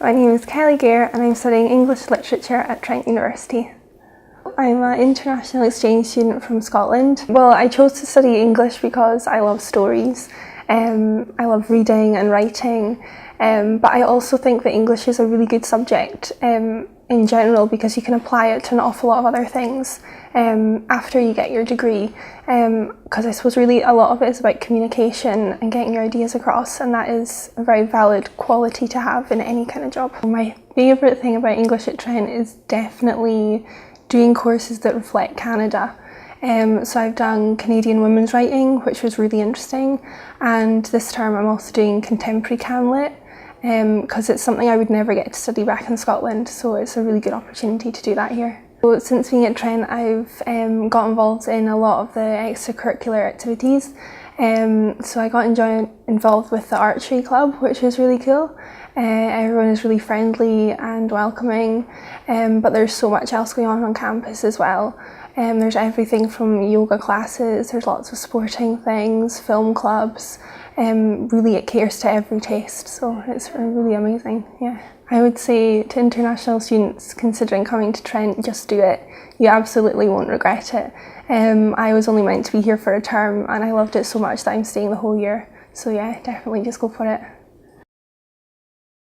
My name is Gair and I'm studying English Literature at Trent University. I'm an international exchange student from Scotland. Well, I chose to study English because I love stories. I love reading and writing, but I also think that English is a really good subject in general because you can apply it to an awful lot of other things after you get your degree, because I suppose really a lot of it is about communication and getting your ideas across, and that is a very valid quality to have in any kind of job. My favourite thing about English at Trent is definitely doing courses that reflect Canada. So I've done Canadian women's writing, which was really interesting, and this term I'm also doing contemporary Canlit, because it's something I would never get to study back in Scotland, so it's a really good opportunity to do that here. So since being at Trent, I've got involved in a lot of the extracurricular activities. So I got involved with the archery club, which is really cool. Everyone is really friendly and welcoming, but there's so much else going on campus as well. There's everything from yoga classes, there's lots of sporting things, film clubs. Really it caters to every taste, so it's really amazing, yeah. I would say to international students considering coming to Trent, just do it. You absolutely won't regret it. I was only meant to be here for a term and I loved it so much that I'm staying the whole year. So yeah, definitely just go for it.